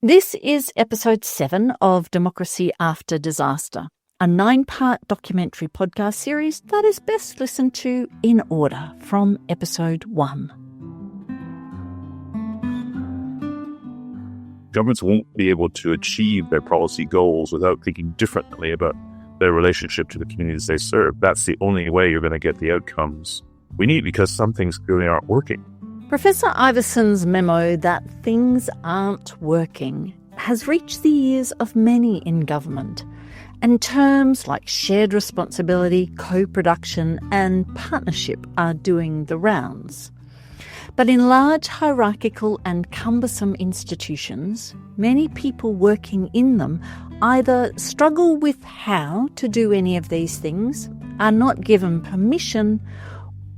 This is episode 7 of Democracy After Disaster, a 9-part documentary podcast series that is best listened to in order from episode 1. Governments won't be able to achieve their policy goals without thinking differently about their relationship to the communities they serve. That's the only way you're going to get the outcomes we need, because some things clearly aren't working. Professor Iverson's memo that things aren't working has reached the ears of many in government, and terms like shared responsibility, co-production and partnership are doing the rounds. But in large hierarchical and cumbersome institutions, many people working in them either struggle with how to do any of these things, are not given permission,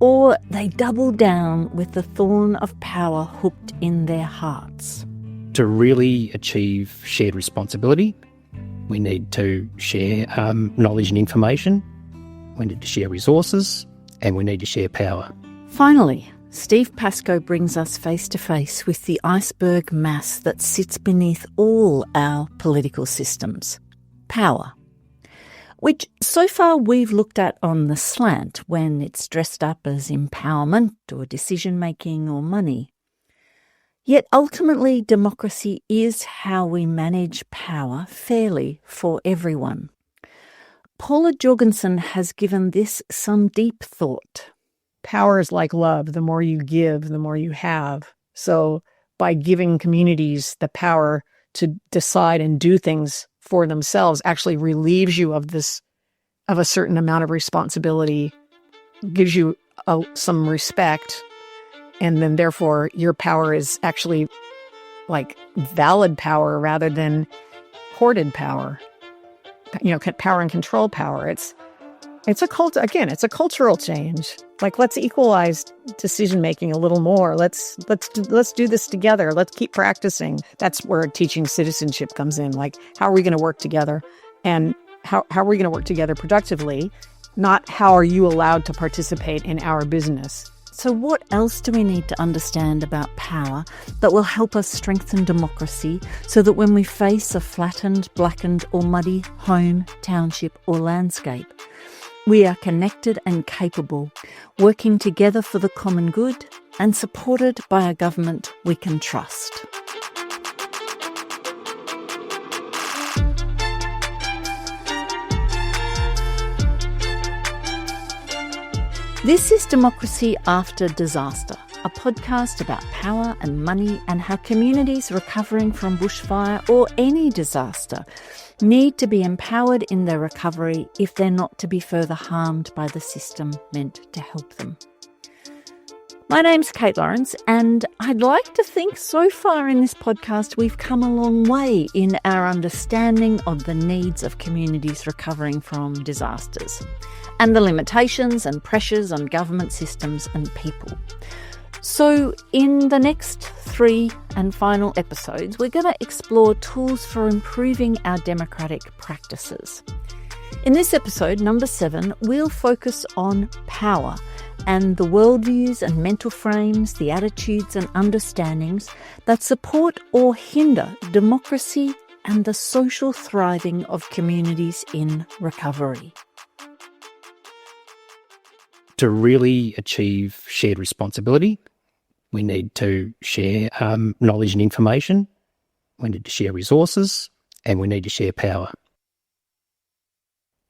or they double down with the thorn of power hooked in their hearts. To really achieve shared responsibility, we need to share knowledge and information, we need to share resources, and we need to share power. Finally, Steve Pascoe brings us face to face with the iceberg mass that sits beneath all our political systems: power. Which so far we've looked at on the slant when it's dressed up as empowerment or decision-making or money. Yet ultimately, democracy is how we manage power fairly for everyone. Paula Jorgensen has given this some deep thought. Power is like love. The more you give, the more you have. So by giving communities the power to decide and do things for themselves actually relieves you of a certain amount of responsibility, gives you some respect, and then therefore your power is actually like valid power rather than hoarded power. Power and control power. It's a cultural change. Like, let's equalize decision making a little more. Let's do this together. Let's keep practicing. That's where teaching citizenship comes in. Like, how are we going to work together, and how are we going to work together productively? Not how are you allowed to participate in our business. So what else do we need to understand about power that will help us strengthen democracy so that when we face a flattened, blackened or muddy home, township or landscape, we are connected and capable, working together for the common good and supported by a government we can trust? This is Democracy After Disaster, a podcast about power and money and how communities recovering from bushfire or any disaster need to be empowered in their recovery if they're not to be further harmed by the system meant to help them. My name's Kate Lawrence, and I'd like to think so far in this podcast we've come a long way in our understanding of the needs of communities recovering from disasters and the limitations and pressures on government systems and people. So in the next 3 and final episodes, we're going to explore tools for improving our democratic practices. In this episode, number 7, we'll focus on power and the worldviews and mental frames, the attitudes and understandings that support or hinder democracy and the social thriving of communities in recovery. To really achieve shared responsibility, we need to share knowledge and information, we need to share resources, and we need to share power.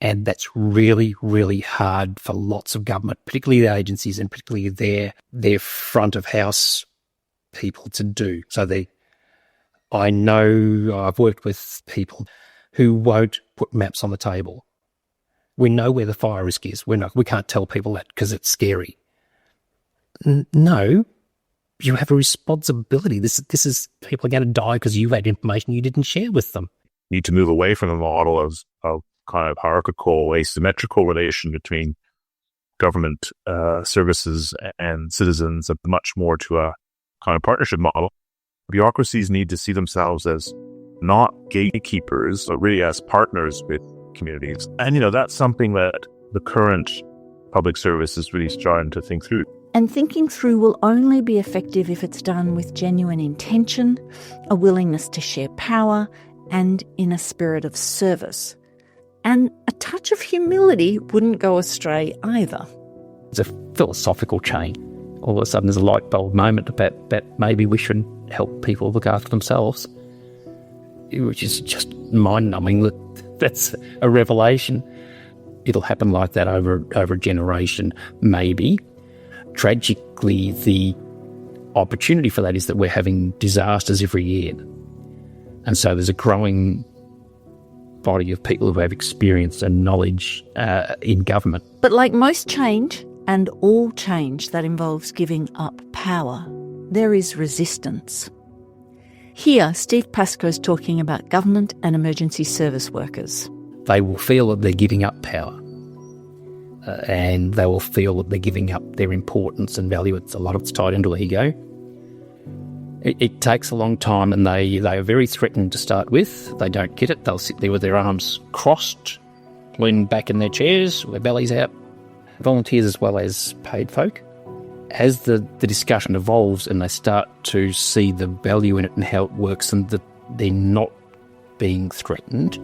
And that's really, really hard for lots of government, particularly the agencies and particularly their front of house people to do. So I know I've worked with people who won't put maps on the table. We know where the fire risk is. We can't tell people that because it's scary. No, you have a responsibility. This is people are going to die because you had information you didn't share with them. You need to move away from the model of kind of hierarchical, asymmetrical relation between government services and citizens, much more to a kind of partnership model. Bureaucracies need to see themselves as not gatekeepers, but really as partners with communities. And, that's something that the current public service is really starting to think through. And thinking through will only be effective if it's done with genuine intention, a willingness to share power, and in a spirit of service. And a touch of humility wouldn't go astray either. It's a philosophical chain. All of a sudden there's a light bulb moment about that maybe we should help people look after themselves, which is just mind-numbing. That's a revelation. It'll happen like that over a generation, maybe. Tragically, the opportunity for that is that we're having disasters every year. And so there's a growing body of people who have experience and knowledge in government. But like most change, and all change that involves giving up power, there is resistance. Here, Steve Pascoe's talking about government and emergency service workers. They will feel that they're giving up power. And they will feel that they're giving up their importance and value. A lot of it's tied into ego. It takes a long time, and they are very threatened to start with. They don't get it. They'll sit there with their arms crossed, leaning back in their chairs, with their bellies out. Volunteers as well as paid folk. As the discussion evolves and they start to see the value in it and how it works and that they're not being threatened,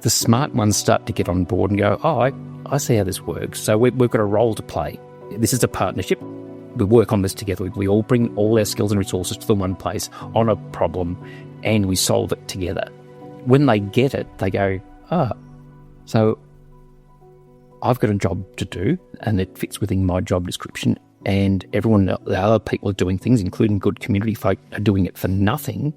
the smart ones start to get on board and go, oh, I see how this works. So we've got a role to play. This is a partnership. We work on this together. We all bring all our skills and resources to the one place on a problem and we solve it together. When they get it, they go, so I've got a job to do and it fits within my job description, and the other people are doing things, including good community folk, are doing it for nothing.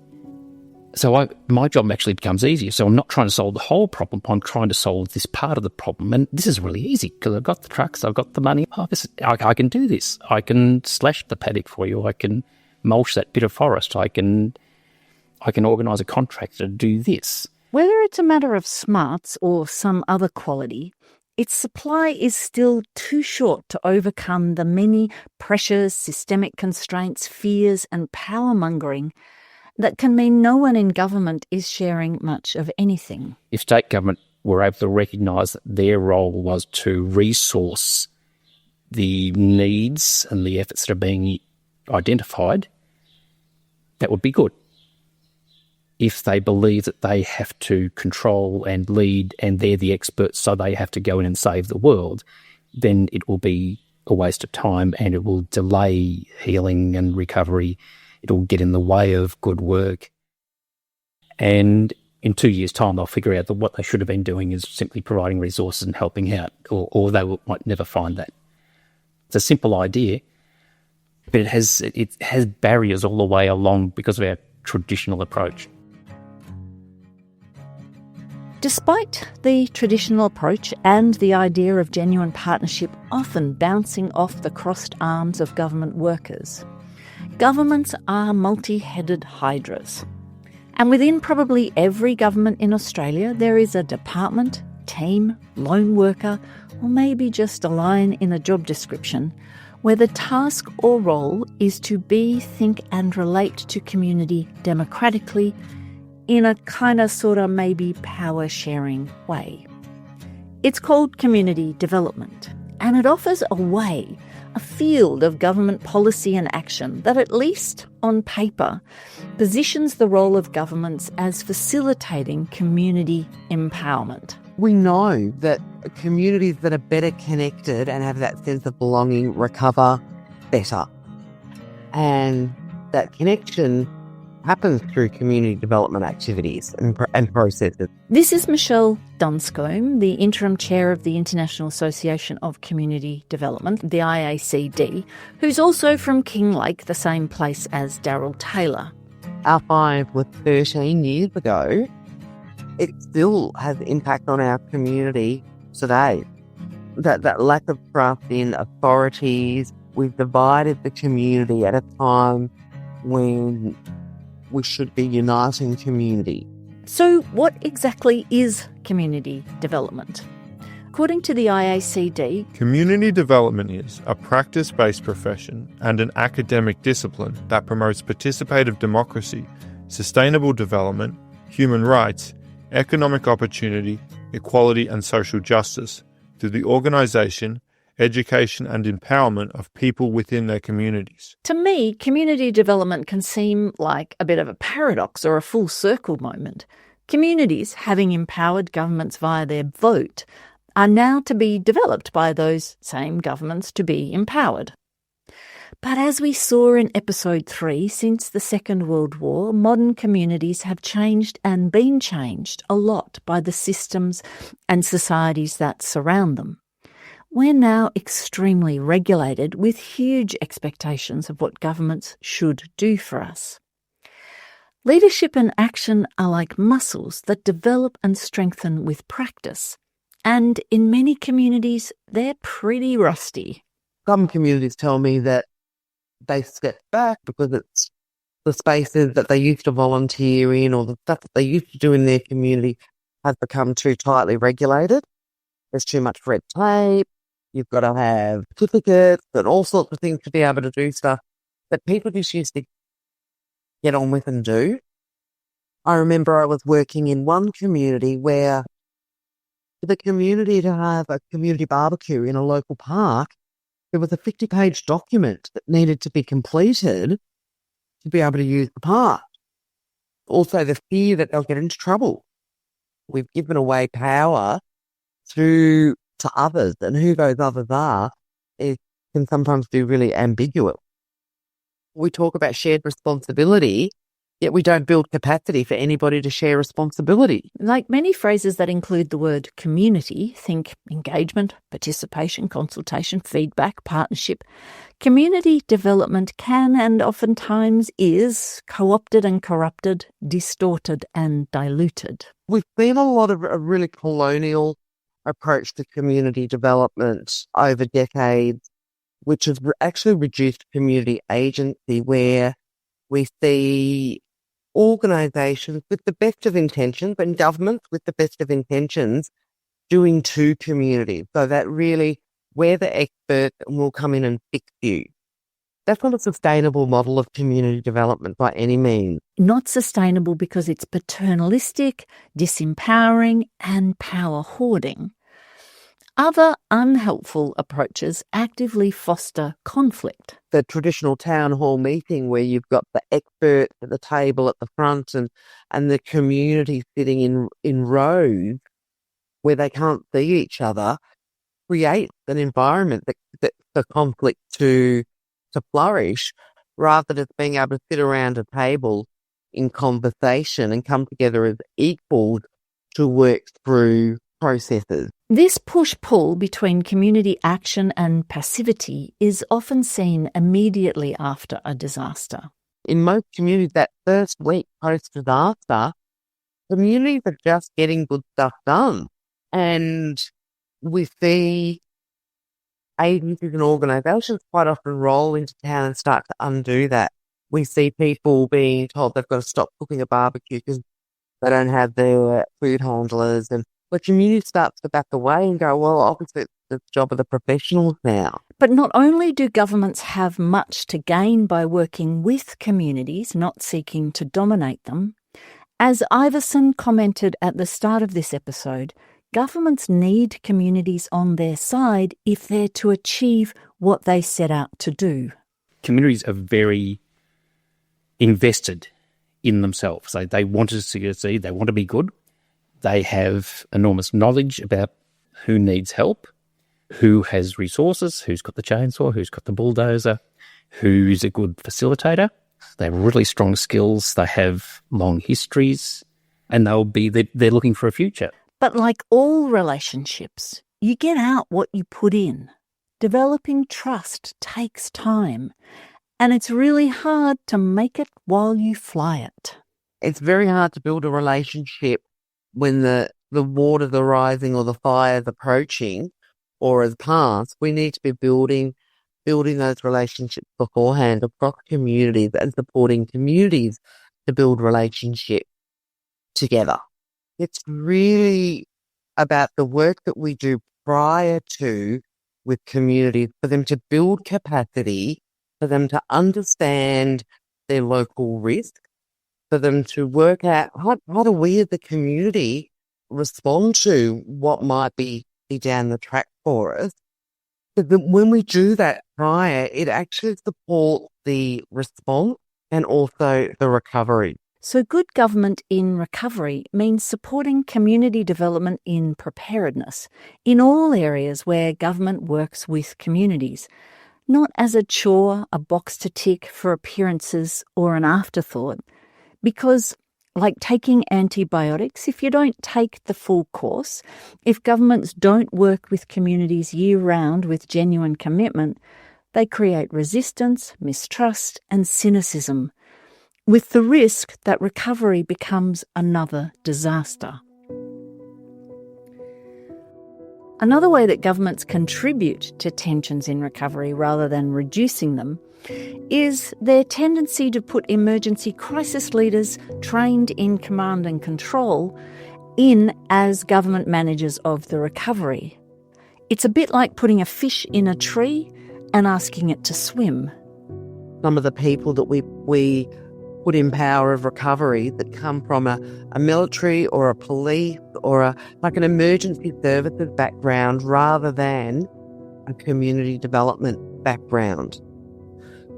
So my job actually becomes easier. So I'm not trying to solve the whole problem. I'm trying to solve this part of the problem. And this is really easy because I've got the trucks, I've got the money. I can do this. I can slash the paddock for you. I can mulch that bit of forest. I can organise a contractor to do this. Whether it's a matter of smarts or some other quality, its supply is still too short to overcome the many pressures, systemic constraints, fears and power-mongering that can mean no one in government is sharing much of anything. If state government were able to recognise that their role was to resource the needs and the efforts that are being identified, that would be good. If they believe that they have to control and lead and they're the experts, so they have to go in and save the world, then it will be a waste of time and it will delay healing and recovery. It will get in the way of good work. And in 2 years' time, they'll figure out that what they should have been doing is simply providing resources and helping out, or they might never find that. It's a simple idea, but it has barriers all the way along because of our traditional approach. Despite the traditional approach and the idea of genuine partnership often bouncing off the crossed arms of government workers, governments are multi-headed hydras. And within probably every government in Australia, there is a department, team, lone worker, or maybe just a line in a job description where the task or role is to be, think and relate to community democratically in a kind of sort of maybe power-sharing way. It's called community development, and it offers a way, a field of government policy and action that, at least on paper, positions the role of governments as facilitating community empowerment. We know that communities that are better connected and have that sense of belonging recover better. And that connection happens through community development activities and processes. This is Michelle Dunscombe, the interim chair of the International Association of Community Development, the IACD, who's also from Kinglake, the same place as Daryl Taylor. Our find was 13 years ago. It still has impact on our community today. That lack of trust in authorities, we've divided the community at a time when we should be uniting community. So what exactly is community development? According to the IACD, community development is a practice-based profession and an academic discipline that promotes participative democracy, sustainable development, human rights, economic opportunity, equality and social justice through the organisation education and empowerment of people within their communities. To me, community development can seem like a bit of a paradox or a full circle moment. Communities, having empowered governments via their vote, are now to be developed by those same governments to be empowered. But as we saw in episode 3, since the Second World War, modern communities have changed and been changed a lot by the systems and societies that surround them. We're now extremely regulated with huge expectations of what governments should do for us. Leadership and action are like muscles that develop and strengthen with practice. And in many communities, they're pretty rusty. Some communities tell me that they step back because it's the spaces that they used to volunteer in or the stuff that they used to do in their community has become too tightly regulated. There's too much red tape. You've got to have certificates and all sorts of things to be able to do stuff that people just used to get on with and do. I remember I was working in one community where for the community to have a community barbecue in a local park, there was a 50-page document that needed to be completed to be able to use the park. Also, the fear that they'll get into trouble. We've given away power to others, and who those others are can sometimes be really ambiguous. We talk about shared responsibility, yet we don't build capacity for anybody to share responsibility. Like many phrases that include the word community, think engagement, participation, consultation, feedback, partnership. Community development can and oftentimes is co-opted and corrupted, distorted and diluted. We've seen a lot of a really colonial approach to community development over decades, which has actually reduced community agency, where we see organisations with the best of intentions and governments with the best of intentions doing to communities. So that really, we're the experts and we'll come in and fix you. That's not a sustainable model of community development by any means. Not sustainable because it's paternalistic, disempowering and power hoarding. Other unhelpful approaches actively foster conflict. The traditional town hall meeting where you've got the expert at the table at the front and the community sitting in rows where they can't see each other creates an environment that for conflict to flourish, rather than being able to sit around a table in conversation and come together as equals to work through processes. This push-pull between community action and passivity is often seen immediately after a disaster. In most communities, that first week post-disaster, communities are just getting good stuff done. And we see agencies and organisations quite often roll into town and start to undo that. We see people being told they've got to stop cooking a barbecue because they don't have their food handlers, and the community starts to back away and go, well, obviously it's the job of the professionals now. But not only do governments have much to gain by working with communities, not seeking to dominate them, as Iverson commented at the start of this episode, governments need communities on their side if they're to achieve what they set out to do. Communities are very invested in themselves. They want to succeed, they want to be good. They have enormous knowledge about who needs help, who has resources, who's got the chainsaw, who's got the bulldozer, who's a good facilitator. They have really strong skills, they have long histories, and they're looking for a future. But like all relationships, you get out what you put in. Developing trust takes time, and it's really hard to make it while you fly it. It's very hard to build a relationship when the waters are rising or the fire's approaching or has passed. We need to be building those relationships beforehand across communities and supporting communities to build relationships together. It's really about the work that we do prior to with communities for them to build capacity, for them to understand their local risk, for them to work out how do we as the community respond to what might be down the track for us, When we do that prior, it actually supports the response and also the recovery. So good government in recovery means supporting community development in preparedness in all areas where government works with communities, not as a chore, a box to tick for appearances or an afterthought. Because, like taking antibiotics, if you don't take the full course, if governments don't work with communities year-round with genuine commitment, they create resistance, mistrust and cynicism, with the risk that recovery becomes another disaster. Another way that governments contribute to tensions in recovery rather than reducing them is their tendency to put emergency crisis leaders trained in command and control in as government managers of the recovery. It's a bit like putting a fish in a tree and asking it to swim. Some of the people that we put in power of recovery that come from a military or a police or like an emergency services background rather than a community development background.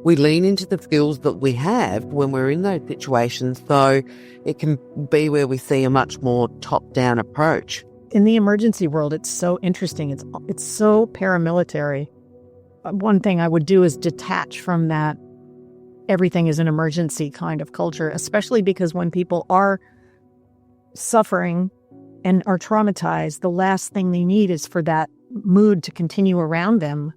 We lean into the skills that we have when we're in those situations, so it can be where we see a much more top-down approach. In the emergency world, it's so interesting. It's so paramilitary. One thing I would do is detach from that everything is an emergency kind of culture, especially because when people are suffering and are traumatized, the last thing they need is for that mood to continue around them.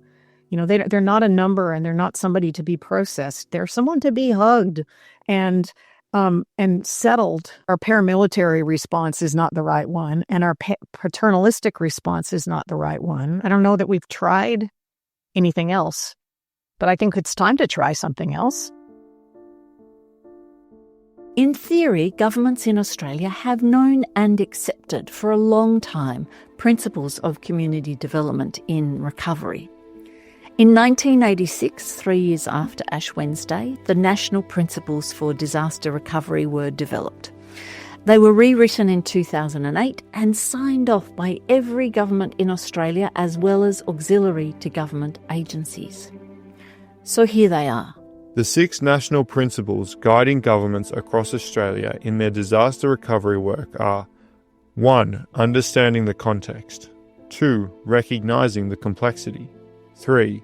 You know, they're not a number and they're not somebody to be processed. They're someone to be hugged and settled. Our paramilitary response is not the right one, and our paternalistic response is not the right one. I don't know that we've tried anything else, but I think it's time to try something else. In theory, governments in Australia have known and accepted for a long time principles of community development in recovery. In 1986, 3 years after Ash Wednesday, the National Principles for Disaster Recovery were developed. They were rewritten in 2008 and signed off by every government in Australia as well as auxiliary to government agencies. So here they are. The 6 national principles guiding governments across Australia in their disaster recovery work are: 1. Understanding the context. 2. Recognising the complexity. 3.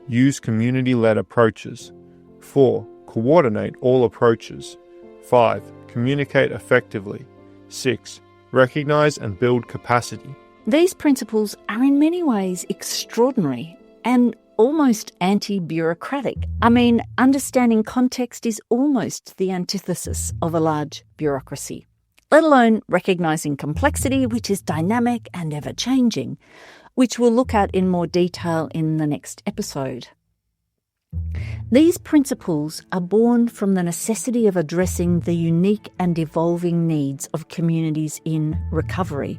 Use community-led approaches. 4. Coordinate all approaches. 5. Communicate effectively. 6. Recognise and build capacity. These principles are in many ways extraordinary and almost anti-bureaucratic. I mean, understanding context is almost the antithesis of a large bureaucracy, let alone recognising complexity, which is dynamic and ever-changing, which we'll look at in more detail in the next episode. These principles are born from the necessity of addressing the unique and evolving needs of communities in recovery.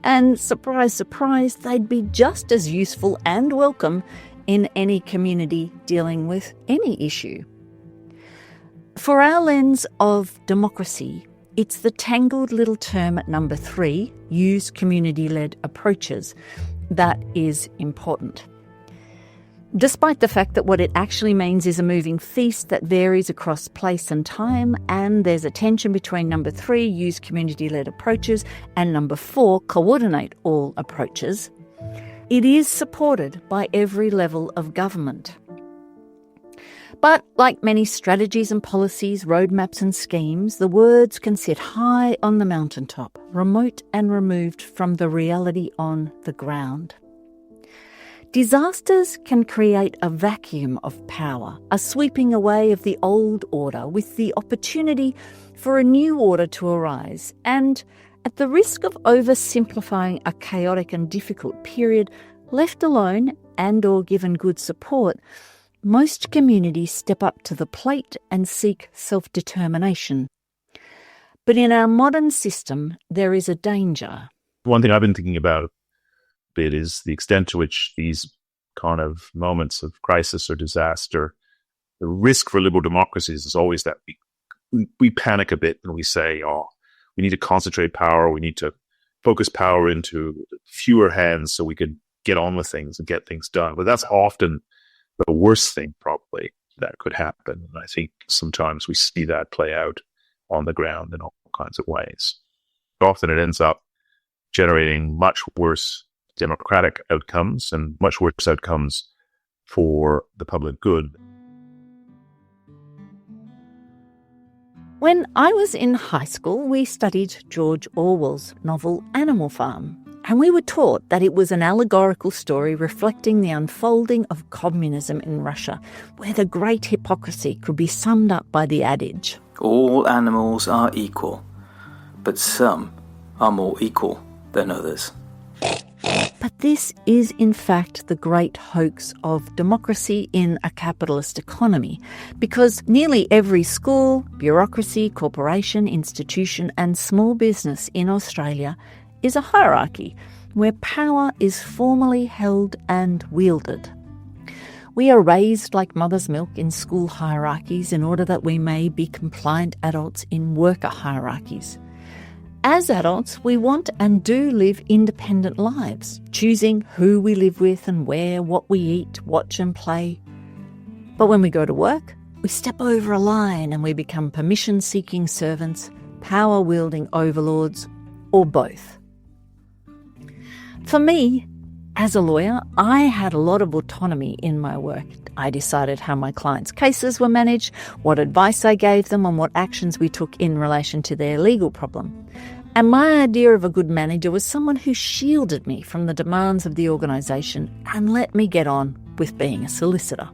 And surprise, surprise, they'd be just as useful and welcome in any community dealing with any issue. For our lens of democracy, it's the tangled little term at number 3, use community-led approaches, that is important. Despite the fact that what it actually means is a moving feast that varies across place and time, and there's a tension between number 3, use community-led approaches, and number 4, coordinate all approaches, it is supported by every level of government. But like many strategies and policies, roadmaps and schemes, the words can sit high on the mountaintop, remote and removed from the reality on the ground. Disasters can create a vacuum of power, a sweeping away of the old order with the opportunity for a new order to arise, and at the risk of oversimplifying a chaotic and difficult period, left alone and or given good support, most communities step up to the plate and seek self-determination. But in our modern system, there is a danger. One thing I've been thinking about a bit is the extent to which these kind of moments of crisis or disaster, the risk for liberal democracies is always that we panic a bit and we say, we need to concentrate power, we need to focus power into fewer hands so we could get on with things and get things done. But that's often the worst thing probably that could happen. And I think sometimes we see that play out on the ground in all kinds of ways. Often it ends up generating much worse democratic outcomes and much worse outcomes for the public good. When I was in high school, we studied George Orwell's novel Animal Farm, and we were taught that it was an allegorical story reflecting the unfolding of communism in Russia, where the great hypocrisy could be summed up by the adage, "All animals are equal, but some are more equal than others." But this is in fact the great hoax of democracy in a capitalist economy, because nearly every school, bureaucracy, corporation, institution and small business in Australia is a hierarchy where power is formally held and wielded. We are raised like mother's milk in school hierarchies in order that we may be compliant adults in worker hierarchies. As adults, we want and do live independent lives, choosing who we live with and where, what we eat, watch and play. But when we go to work, we step over a line and we become permission-seeking servants, power-wielding overlords, or both. For me, as a lawyer, I had a lot of autonomy in my work. I decided how my clients' cases were managed, what advice I gave them, and what actions we took in relation to their legal problem. And my idea of a good manager was someone who shielded me from the demands of the organisation and let me get on with being a solicitor.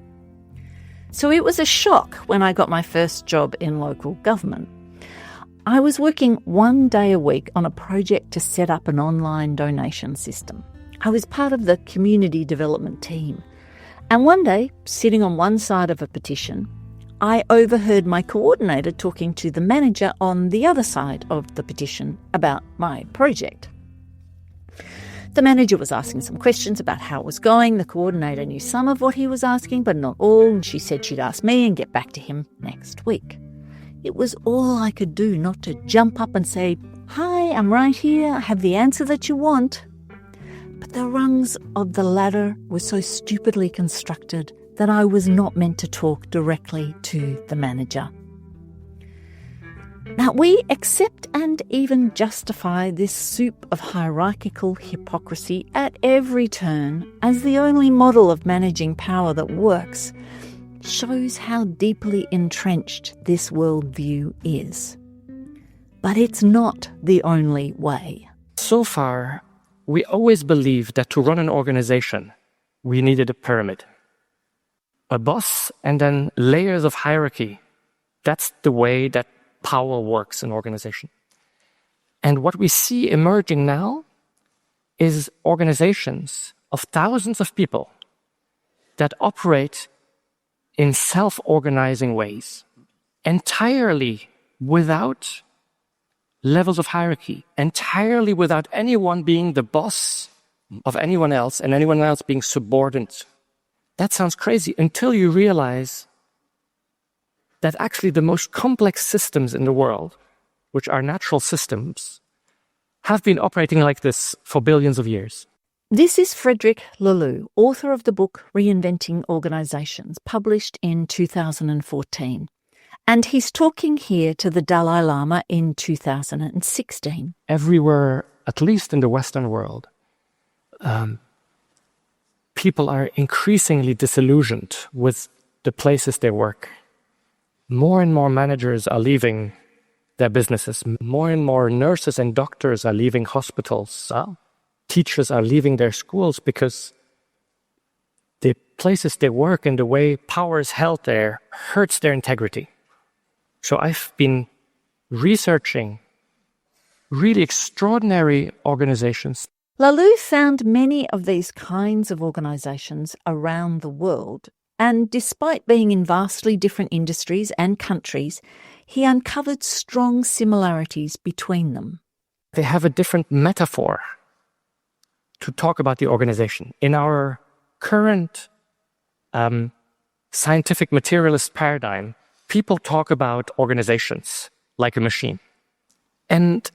So it was a shock when I got my first job in local government. I was working 1 day a week on a project to set up an online donation system. I was part of the community development team. And one day, sitting on one side of a petition, I overheard my coordinator talking to the manager on the other side of the petition about my project. The manager was asking some questions about how it was going. The coordinator knew some of what he was asking, but not all, and she said she'd ask me and get back to him next week. It was all I could do not to jump up and say, "Hi, I'm right here, I have the answer that you want." But the rungs of the ladder were so stupidly constructed that I was not meant to talk directly to the manager. Now, we accept and even justify this soup of hierarchical hypocrisy at every turn as the only model of managing power that works. Shows how deeply entrenched this worldview is. But it's not the only way. So far, we always believed that to run an organization, we needed a pyramid. A boss and then layers of hierarchy. That's the way that power works in an organization. And what we see emerging now is organizations of thousands of people that operate in self-organizing ways, entirely without levels of hierarchy, entirely without anyone being the boss of anyone else and anyone else being subordinate. That sounds crazy until you realize that actually the most complex systems in the world, which are natural systems, have been operating like this for billions of years. This is Frederick Laloux, author of the book Reinventing Organizations, published in 2014. And he's talking here to the Dalai Lama in 2016. Everywhere, at least in the Western world, people are increasingly disillusioned with the places they work. More and more managers are leaving their businesses. More and more nurses and doctors are leaving hospitals. Teachers are leaving their schools because the places they work and the way power is held there hurts their integrity. So I've been researching really extraordinary organizations. Laloux found many of these kinds of organisations around the world, and despite being in vastly different industries and countries, he uncovered strong similarities between them. They have a different metaphor to talk about the organization. In our current scientific materialist paradigm, people talk about organizations like a machine. And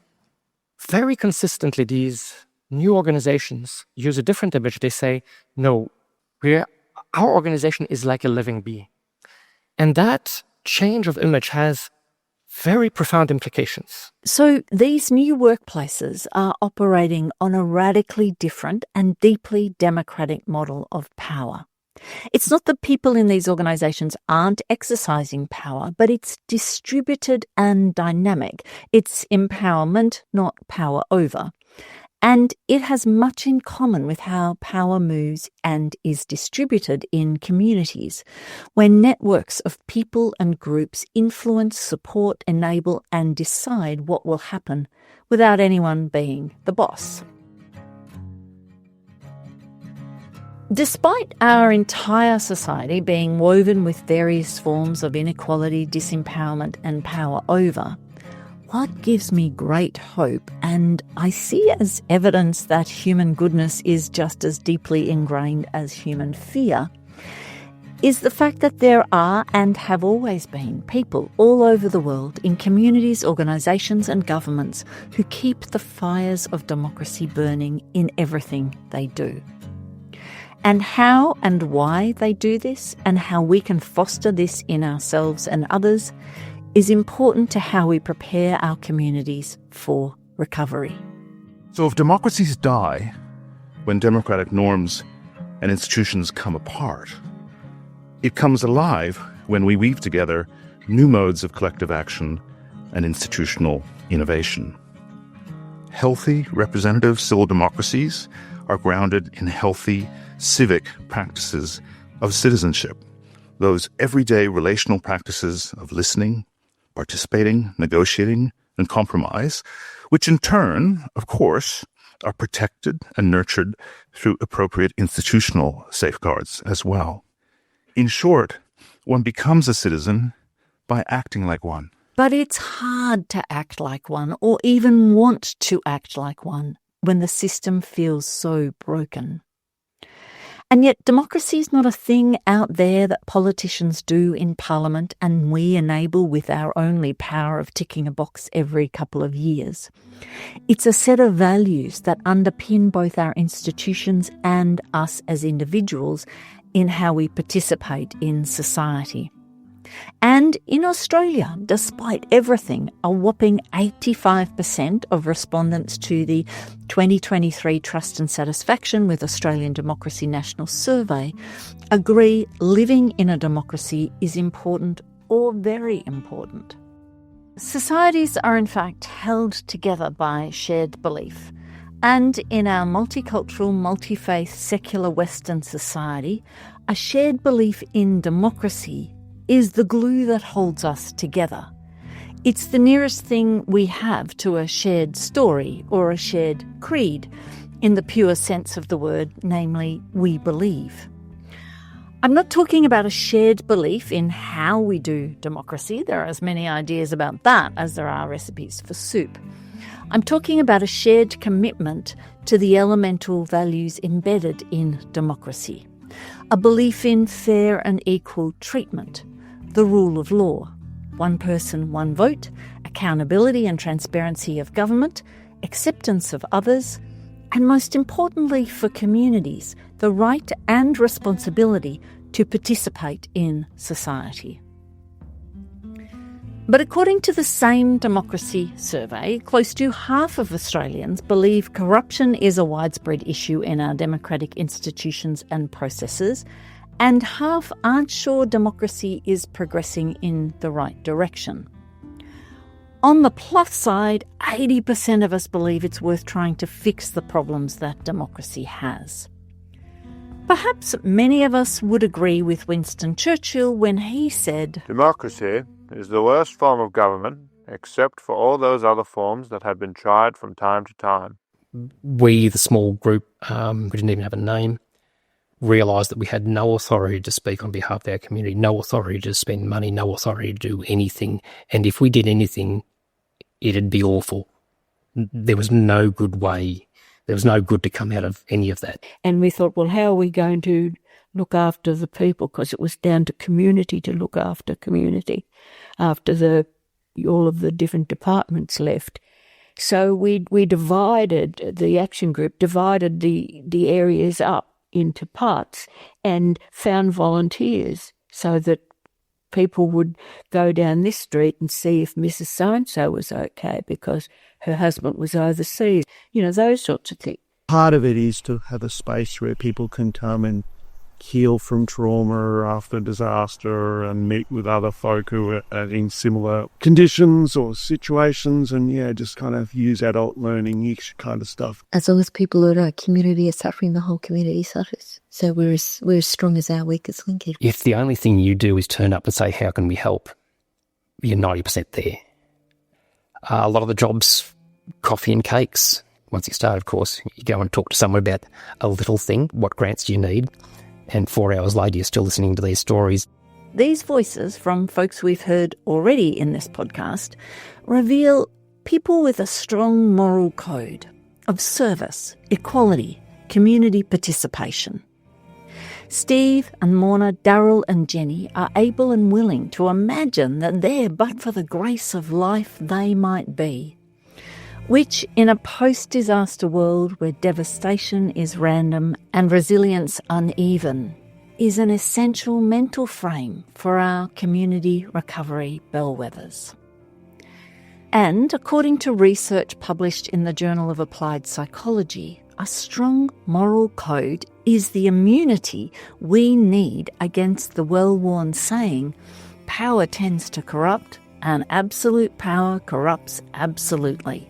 very consistently, these new organizations use a different image. They say, no, our organization is like a living being. And that change of image has very profound implications. So these new workplaces are operating on a radically different and deeply democratic model of power. It's not that people in these organisations aren't exercising power, but it's distributed and dynamic. It's empowerment, not power over. And it has much in common with how power moves and is distributed in communities, where networks of people and groups influence, support, enable, and decide what will happen without anyone being the boss. Despite our entire society being woven with various forms of inequality, disempowerment, and power over, what gives me great hope, and I see as evidence that human goodness is just as deeply ingrained as human fear, is the fact that there are and have always been people all over the world in communities, organisations and governments who keep the fires of democracy burning in everything they do. And how and why they do this, and how we can foster this in ourselves and others, is important to how we prepare our communities for recovery. So if democracies die when democratic norms and institutions come apart, it comes alive when we weave together new modes of collective action and institutional innovation. Healthy representative civil democracies are grounded in healthy civic practices of citizenship, those everyday relational practices of listening, participating, negotiating, and compromise, which in turn, of course, are protected and nurtured through appropriate institutional safeguards as well. In short, one becomes a citizen by acting like one. But it's hard to act like one, or even want to act like one, when the system feels so broken. And yet democracy is not a thing out there that politicians do in Parliament and we enable with our only power of ticking a box every couple of years. It's a set of values that underpin both our institutions and us as individuals in how we participate in society. And in Australia, despite everything, a whopping 85% of respondents to the 2023 Trust and Satisfaction with Australian Democracy National Survey agree living in a democracy is important or very important. Societies are in fact held together by shared belief. And in our multicultural, multi-faith, secular Western society, a shared belief in democracy is the glue that holds us together. It's the nearest thing we have to a shared story or a shared creed, in the pure sense of the word, namely, we believe. I'm not talking about a shared belief in how we do democracy. There are as many ideas about that as there are recipes for soup. I'm talking about a shared commitment to the elemental values embedded in democracy. A belief in fair and equal treatment, the rule of law, one person, one vote, accountability and transparency of government, acceptance of others, and most importantly for communities, the right and responsibility to participate in society. But according to the same democracy survey, close to half of Australians believe corruption is a widespread issue in our democratic institutions and processes, and half aren't sure democracy is progressing in the right direction. On the plus side, 80% of us believe it's worth trying to fix the problems that democracy has. Perhaps many of us would agree with Winston Churchill when he said, "Democracy is the worst form of government, except for all those other forms that have been tried from time to time." We, the small group, we didn't even have a name, realised that we had no authority to speak on behalf of our community, no authority to spend money, no authority to do anything. And if we did anything, it'd be awful. There was no good way. There was no good to come out of any of that. And we thought, well, how are we going to look after the people? Because it was down to community to look after community after all of the different departments left. So we divided, the action group divided the areas up into parts and found volunteers so that people would go down this street and see if Mrs. So-and-so was okay because her husband was overseas, those sorts of things. Part of it is to have a space where people can come and heal from trauma after disaster and meet with other folk who are in similar conditions or situations, and just kind of use adult learning kind of stuff. As long as people in our community are suffering, the whole community suffers. So we're as strong as our weakest link. If the only thing you do is turn up and say, how can we help? You're 90% there. A lot of the jobs, coffee and cakes. Once you start, of course, you go and talk to someone about a little thing. What grants do you need? And 4 hours later, you're still listening to these stories. These voices from folks we've heard already in this podcast reveal people with a strong moral code of service, equality, community participation. Steve and Morna, Daryl and Jenny are able and willing to imagine that there, but for the grace of life, they might be. Which, in a post-disaster world where devastation is random and resilience uneven, is an essential mental frame for our community recovery bellwethers. And according to research published in the Journal of Applied Psychology, a strong moral code is the immunity we need against the well-worn saying, power tends to corrupt and absolute power corrupts absolutely.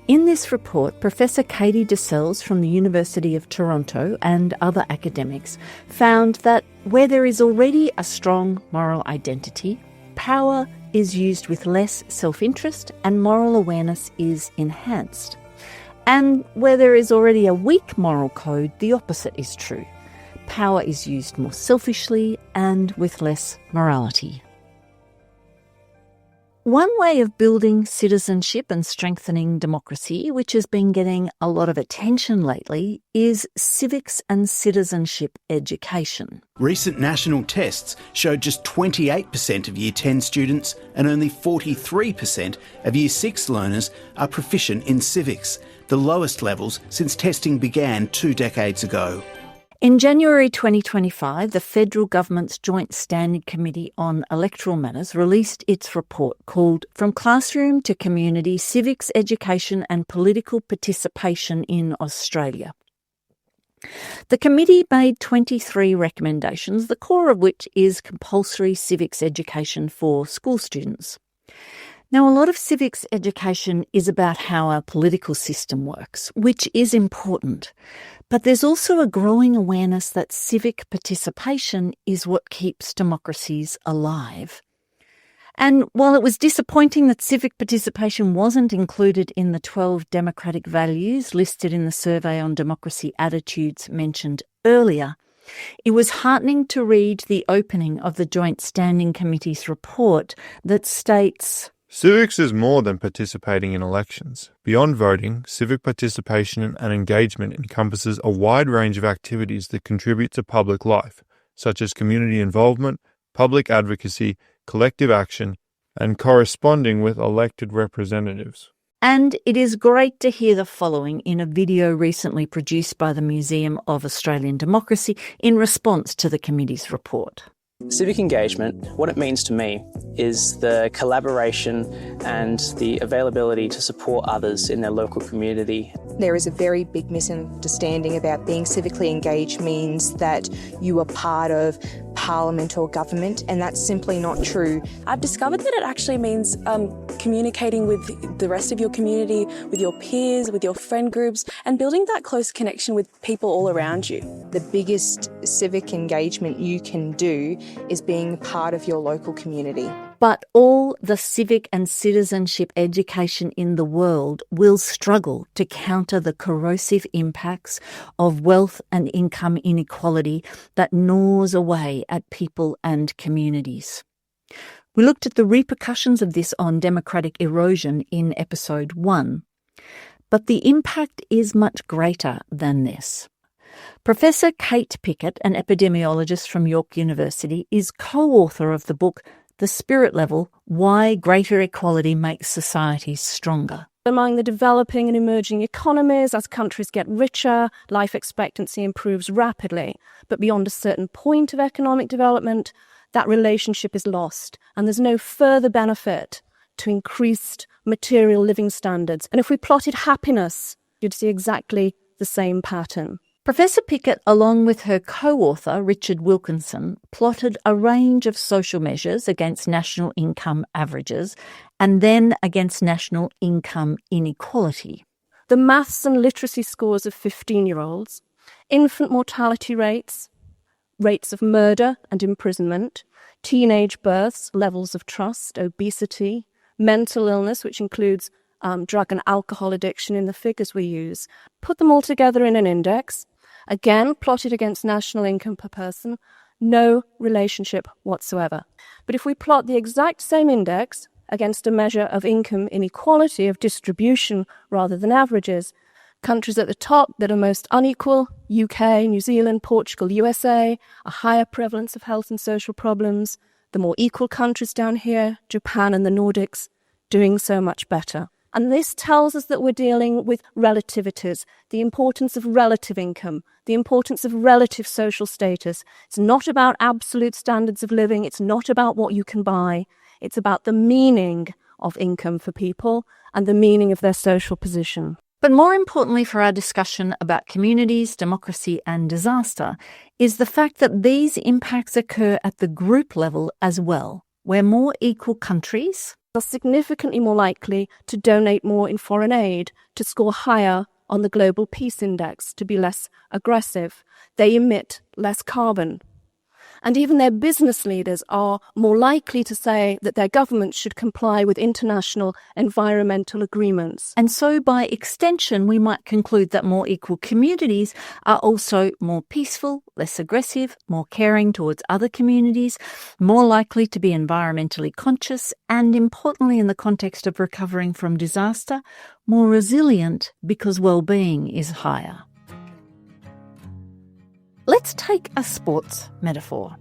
In this report, Professor Katie DeSells from the University of Toronto and other academics found that where there is already a strong moral identity, power is used with less self-interest and moral awareness is enhanced. And where there is already a weak moral code, the opposite is true. Power is used more selfishly and with less morality. One way of building citizenship and strengthening democracy, which has been getting a lot of attention lately, is civics and citizenship education. Recent national tests showed just 28% of Year 10 students and only 43% of Year 6 learners are proficient in civics, the lowest levels since testing began 2 decades ago. In January 2025, the federal government's Joint Standing Committee on Electoral Matters released its report called From Classroom to Community, Civics, Education and Political Participation in Australia. The committee made 23 recommendations, the core of which is compulsory civics education for school students. Now, a lot of civics education is about how our political system works, which is important. But there's also a growing awareness that civic participation is what keeps democracies alive. And while it was disappointing that civic participation wasn't included in the 12 democratic values listed in the survey on democracy attitudes mentioned earlier, it was heartening to read the opening of the Joint Standing Committee's report that states, Civics is more than participating in elections. Beyond voting, civic participation and engagement encompasses a wide range of activities that contribute to public life, such as community involvement, public advocacy, collective action, and corresponding with elected representatives. And it is great to hear the following in a video recently produced by the Museum of Australian Democracy in response to the committee's report. Civic engagement, what it means to me, is the collaboration and the availability to support others in their local community. There is a very big misunderstanding about being civically engaged means that you are part of parliament or government, and that's simply not true. I've discovered that it actually means communicating with the rest of your community, with your peers, with your friend groups, and building that close connection with people all around you. The biggest civic engagement you can do is being part of your local community. But all the civic and citizenship education in the world will struggle to counter the corrosive impacts of wealth and income inequality that gnaws away at people and communities. We looked at the repercussions of this on democratic erosion in episode 1, but the impact is much greater than this. Professor Kate Pickett, an epidemiologist from York University, is co-author of the book The Spirit Level, Why Greater Equality Makes Societies Stronger. Among the developing and emerging economies, as countries get richer, life expectancy improves rapidly. But beyond a certain point of economic development, that relationship is lost, and there's no further benefit to increased material living standards. And if we plotted happiness, you'd see exactly the same pattern. Professor Pickett, along with her co-author, Richard Wilkinson, plotted a range of social measures against national income averages and then against national income inequality. The maths and literacy scores of 15-year-olds, infant mortality rates, rates of murder and imprisonment, teenage births, levels of trust, obesity, mental illness, which includes drug and alcohol addiction in the figures we use. Put them all together in an index, again plotted against national income per person, no relationship whatsoever. But if we plot the exact same index against a measure of income inequality, of distribution rather than averages, countries at the top that are most unequal, UK, New Zealand, Portugal, USA, a higher prevalence of health and social problems. The more equal countries down here, Japan and the Nordics, doing so much better. And this tells us that we're dealing with relativities, the importance of relative income, the importance of relative social status. It's not about absolute standards of living. It's not about what you can buy. It's about the meaning of income for people and the meaning of their social position. But more importantly for our discussion about communities, democracy and disaster is the fact that these impacts occur at the group level as well, where more equal countries are significantly more likely to donate more in foreign aid, to score higher on the Global Peace Index, to be less aggressive. They emit less carbon. And even their business leaders are more likely to say that their governments should comply with international environmental agreements. And so by extension, we might conclude that more equal communities are also more peaceful, less aggressive, more caring towards other communities, more likely to be environmentally conscious, and importantly in the context of recovering from disaster, more resilient because well-being is higher. Let's take a sports metaphor.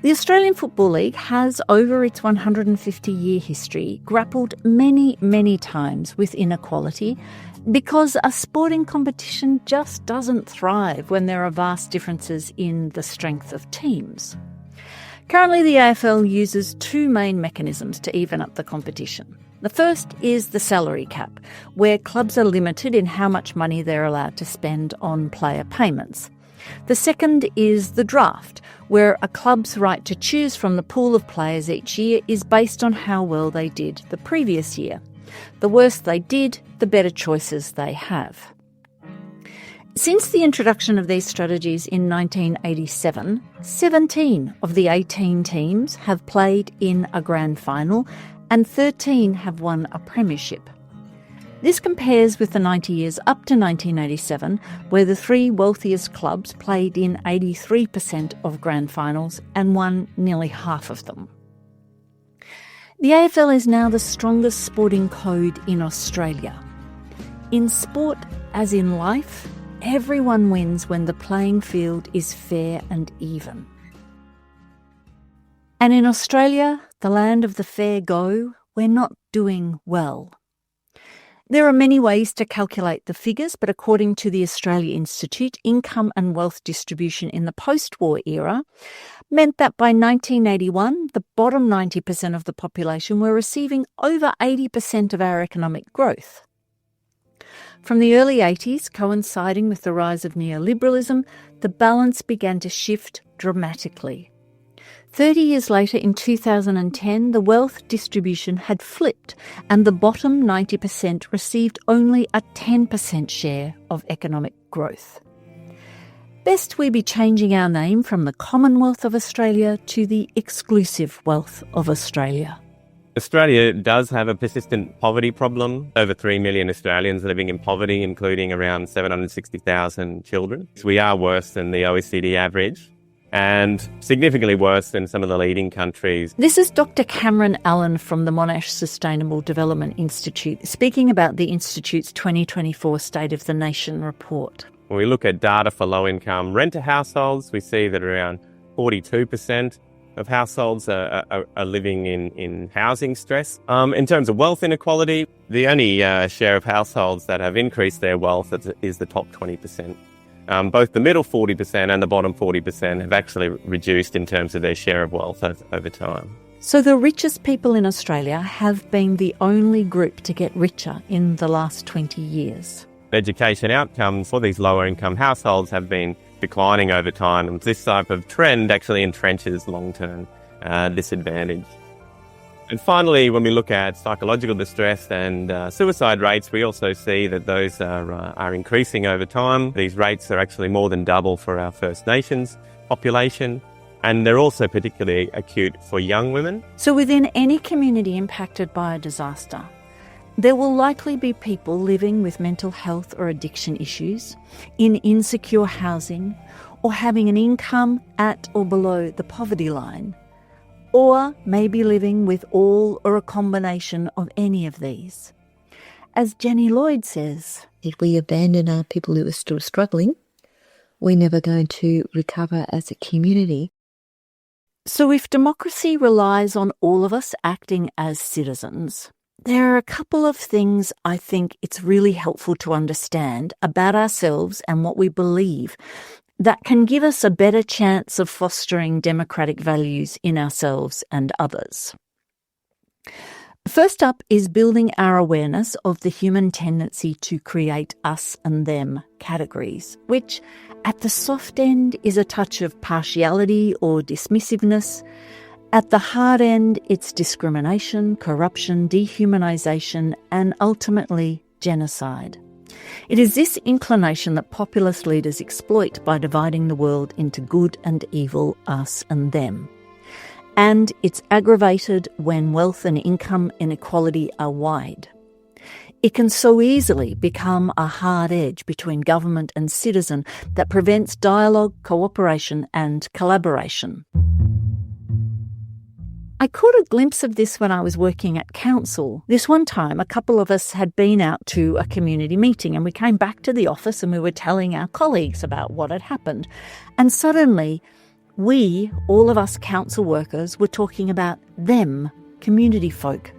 The Australian Football League has, over its 150-year history, grappled many, many times with inequality because a sporting competition just doesn't thrive when there are vast differences in the strength of teams. Currently, the AFL uses two main mechanisms to even up the competition. The first is the salary cap, where clubs are limited in how much money they're allowed to spend on player payments. The second is the draft, where a club's right to choose from the pool of players each year is based on how well they did the previous year. The worse they did, the better choices they have. Since the introduction of these strategies in 1987, 17 of the 18 teams have played in a grand final and 13 have won a premiership. This compares with the 90 years up to 1987, where the three wealthiest clubs played in 83% of grand finals and won nearly half of them. The AFL is now the strongest sporting code in Australia. In sport, as in life, everyone wins when the playing field is fair and even. And in Australia, the land of the fair go, we're not doing well. There are many ways to calculate the figures, but according to the Australia Institute, income and wealth distribution in the post-war era meant that by 1981, the bottom 90% of the population were receiving over 80% of our economic growth. From the early 80s, coinciding with the rise of neoliberalism, the balance began to shift dramatically. 30 years later, in 2010, the wealth distribution had flipped and the bottom 90% received only a 10% share of economic growth. Best we be changing our name from the Commonwealth of Australia to the Exclusive Wealth of Australia. Australia does have a persistent poverty problem. Over 3 million Australians living in poverty, including around 760,000 children. So we are worse than the OECD average, and significantly worse than some of the leading countries. This is Dr. Cameron Allen from the Monash Sustainable Development Institute, speaking about the Institute's 2024 State of the Nation report. When we look at data for low-income renter households, we see that around 42% of households are living in housing stress. In terms of wealth inequality, the only share of households that have increased their wealth is the top 20%. Both the middle 40% and the bottom 40% have actually reduced in terms of their share of wealth over time. So the richest people in Australia have been the only group to get richer in the last 20 years. Education outcomes for these lower income households have been declining over time, and this type of trend actually entrenches long-term disadvantage. And finally, when we look at psychological distress and suicide rates, we also see that those are increasing over time. These rates are actually more than double for our First Nations population, and they're also particularly acute for young women. So within any community impacted by a disaster, there will likely be people living with mental health or addiction issues, in insecure housing, or having an income at or below the poverty line, or maybe living with all or a combination of any of these. As Jenny Lloyd says, if we abandon our people who are still struggling, we're never going to recover as a community. So if democracy relies on all of us acting as citizens, there are a couple of things I think it's really helpful to understand about ourselves and what we believe that can give us a better chance of fostering democratic values in ourselves and others. First up is building our awareness of the human tendency to create us and them categories, which at the soft end is a touch of partiality or dismissiveness. At the hard end, it's discrimination, corruption, dehumanisation, and ultimately genocide. It is this inclination that populist leaders exploit by dividing the world into good and evil, us and them. And it's aggravated when wealth and income inequality are wide. It can so easily become a hard edge between government and citizen that prevents dialogue, cooperation and collaboration. I caught a glimpse of this when I was working at council. This one time, a couple of us had been out to a community meeting and we came back to the office and we were telling our colleagues about what had happened. And suddenly, we, all of us council workers, were talking about them, community folk.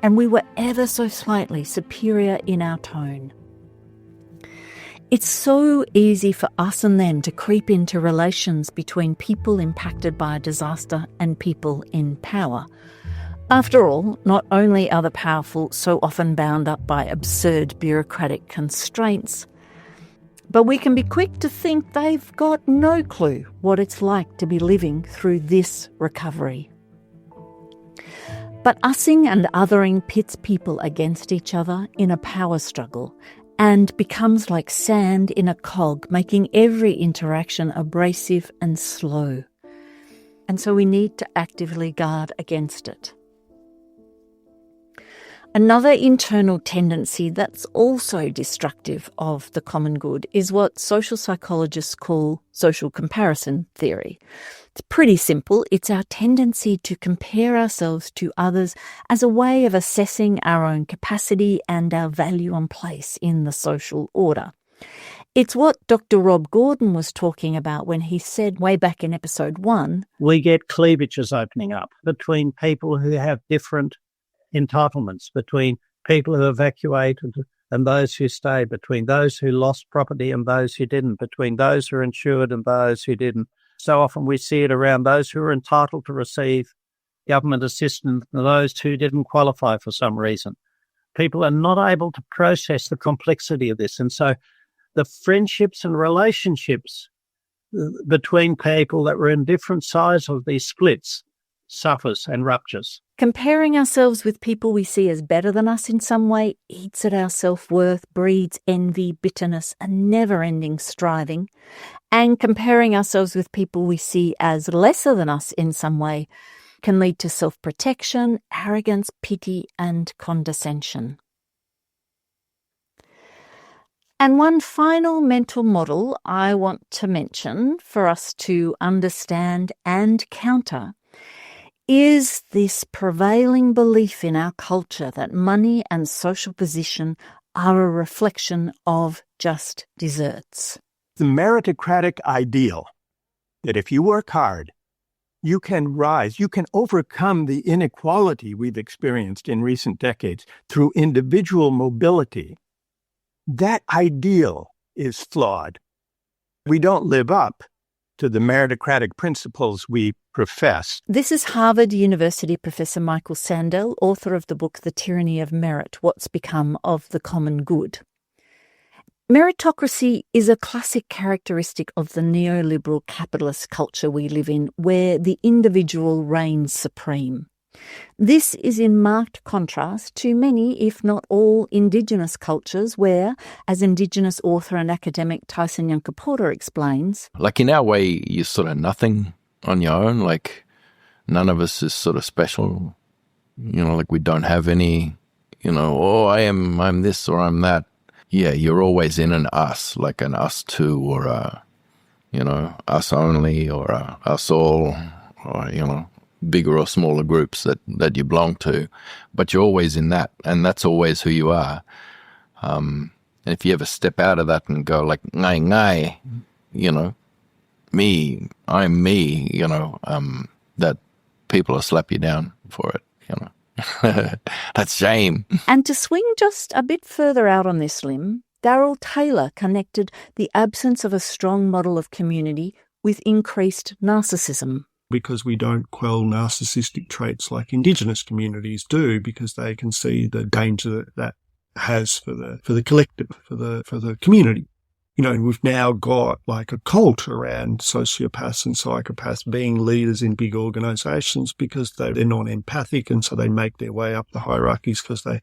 And we were ever so slightly superior in our tone. It's so easy for us and them to creep into relations between people impacted by a disaster and people in power. After all, not only are the powerful so often bound up by absurd bureaucratic constraints, but we can be quick to think they've got no clue what it's like to be living through this recovery. But using and othering pits people against each other in a power struggle and becomes like sand in a cog, making every interaction abrasive and slow. And so we need to actively guard against it. Another internal tendency that's also destructive of the common good is what social psychologists call social comparison theory. It's pretty simple. It's our tendency to compare ourselves to others as a way of assessing our own capacity and our value and place in the social order. It's what Dr. Rob Gordon was talking about when he said way back in episode 1, we get cleavages opening up between people who have different entitlements, between people who evacuated and those who stayed, between those who lost property and those who didn't, between those who are insured and those who didn't. So often we see it around those who are entitled to receive government assistance and those who didn't qualify for some reason. People are not able to process the complexity of this. And so the friendships and relationships between people that were in different sides of these splits suffers and ruptures. Comparing ourselves with people we see as better than us in some way eats at our self-worth, breeds envy, bitterness, and never-ending striving. And comparing ourselves with people we see as lesser than us in some way can lead to self-protection, arrogance, pity, and condescension. And one final mental model I want to mention for us to understand and counter is this prevailing belief in our culture that money and social position are a reflection of just desserts. The meritocratic ideal that if you work hard, you can rise, you can overcome the inequality we've experienced in recent decades through individual mobility, that ideal is flawed. We don't live up to the meritocratic principles we profess. This is Harvard University Professor Michael Sandel, author of the book The Tyranny of Merit: What's Become of the Common Good. Meritocracy is a classic characteristic of the neoliberal capitalist culture we live in, where the individual reigns supreme. This is in marked contrast to many, if not all, Indigenous cultures where, as Indigenous author and academic Tyson Yunkaporta explains, like in our way, you're sort of nothing on your own. Like none of us is sort of special. Like we don't have any, I'm this or I'm that. Yeah, you're always in an us, like an us too, or us only, or us all, or, bigger or smaller groups that you belong to. But you're always in that, and that's always who you are. And if you ever step out of that and go like, ngai, me, I'm me, that people will slap you down for it, That's shame. And to swing just a bit further out on this limb, Daryl Taylor connected the absence of a strong model of community with increased narcissism. Because we don't quell narcissistic traits like Indigenous communities do, because they can see the danger that has for the collective, for the community. We've now got like a cult around sociopaths and psychopaths being leaders in big organisations because they're non-empathic, and so they make their way up the hierarchies because they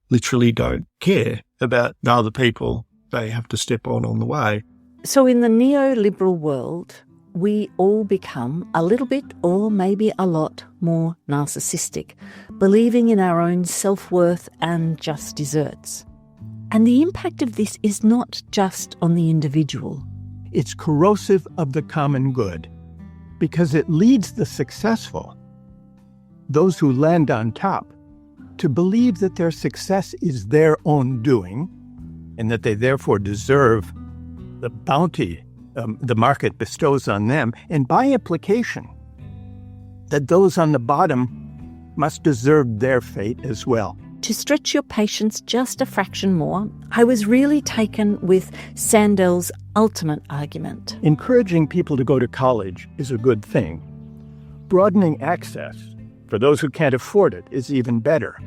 literally don't care about the other people they have to step on the way. So in the neoliberal world, we all become a little bit or maybe a lot more narcissistic, believing in our own self-worth and just desserts. And the impact of this is not just on the individual. It's corrosive of the common good because it leads the successful, those who land on top, to believe that their success is their own doing and that they therefore deserve the bounty the market bestows on them, and by implication, that those on the bottom must deserve their fate as well. To stretch your patience just a fraction more, I was really taken with Sandel's ultimate argument. Encouraging people to go to college is a good thing. Broadening access for those who can't afford it is even better.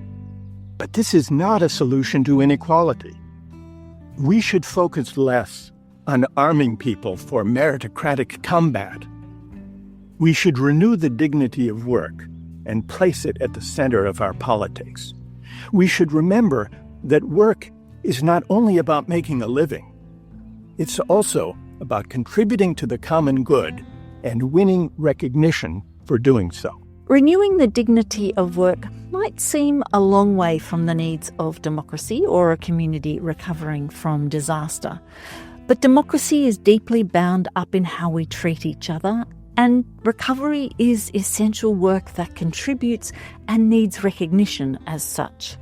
But this is not a solution to inequality. We should focus less on arming people for meritocratic combat. We should renew the dignity of work and place it at the center of our politics. We should remember that work is not only about making a living. It's also about contributing to the common good and winning recognition for doing so. Renewing the dignity of work might seem a long way from the needs of democracy or a community recovering from disaster. But democracy is deeply bound up in how we treat each other, and recovery is essential work that contributes and needs recognition as such.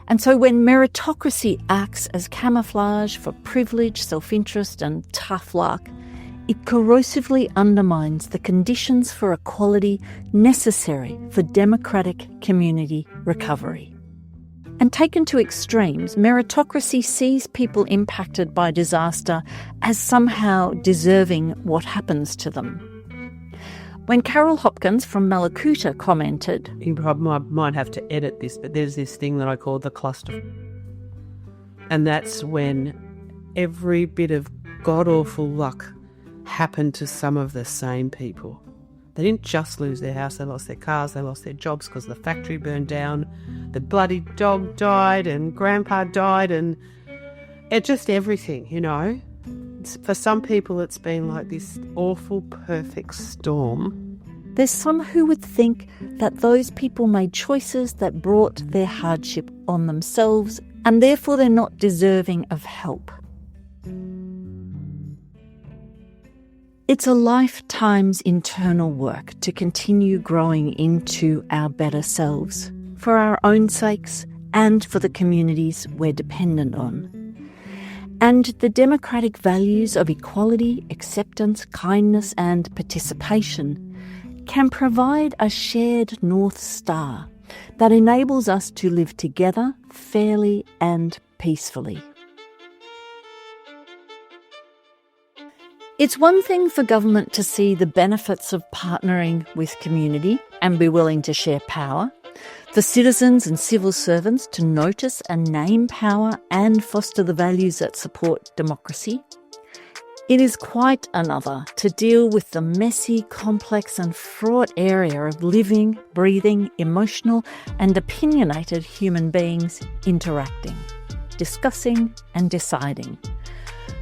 And so when meritocracy acts as camouflage for privilege, self-interest and tough luck, it corrosively undermines the conditions for equality necessary for democratic community recovery. And taken to extremes, meritocracy sees people impacted by disaster as somehow deserving what happens to them. When Carol Hopkins from Malakuta commented, "You might have to edit this, but there's this thing that I call the cluster. And that's when every bit of god-awful luck happened to some of the same people. They didn't just lose their house, they lost their cars, they lost their jobs because the factory burned down, the bloody dog died and grandpa died, and it just everything, For some people it's been like this awful perfect storm. There's some who would think that those people made choices that brought their hardship on themselves and therefore they're not deserving of help. It's a lifetime's internal work to continue growing into our better selves, for our own sakes and for the communities we're dependent on. And the democratic values of equality, acceptance, kindness and participation can provide a shared North Star that enables us to live together fairly and peacefully. It's one thing for government to see the benefits of partnering with community and be willing to share power, for citizens and civil servants to notice and name power and foster the values that support democracy. It is quite another to deal with the messy, complex and fraught area of living, breathing, emotional and opinionated human beings interacting, discussing and deciding.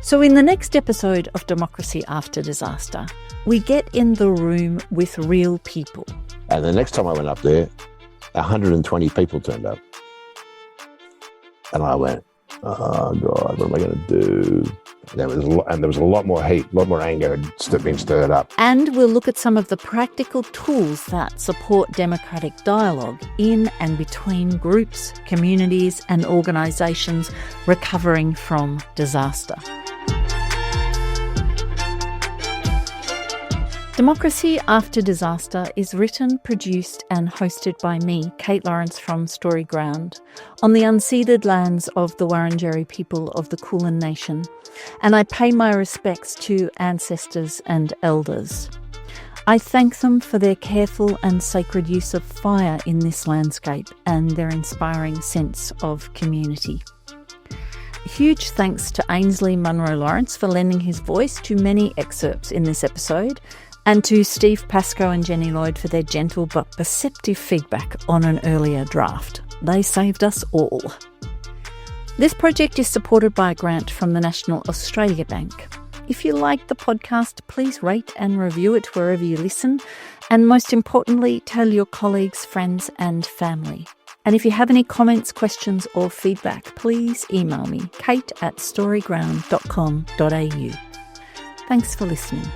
So in the next episode of Democracy After Disaster, we get in the room with real people. And the next time I went up there, 120 people turned up. And I went, oh God, what am I going to do? There was a lot more hate, a lot more anger being stirred up. And we'll look at some of the practical tools that support democratic dialogue in and between groups, communities and organisations recovering from disaster. Democracy After Disaster is written, produced and hosted by me, Kate Lawrence from Storyground, on the unceded lands of the Wurundjeri people of the Kulin Nation, and I pay my respects to ancestors and elders. I thank them for their careful and sacred use of fire in this landscape and their inspiring sense of community. Huge thanks to Ainsley Munro Lawrence for lending his voice to many excerpts in this episode, and to Steve Pascoe and Jenny Lloyd for their gentle but perceptive feedback on an earlier draft. They saved us all. This project is supported by a grant from the National Australia Bank. If you like the podcast, please rate and review it wherever you listen, and most importantly, tell your colleagues, friends and family. And if you have any comments, questions or feedback, please email me, kate@storyground.com.au. Thanks for listening.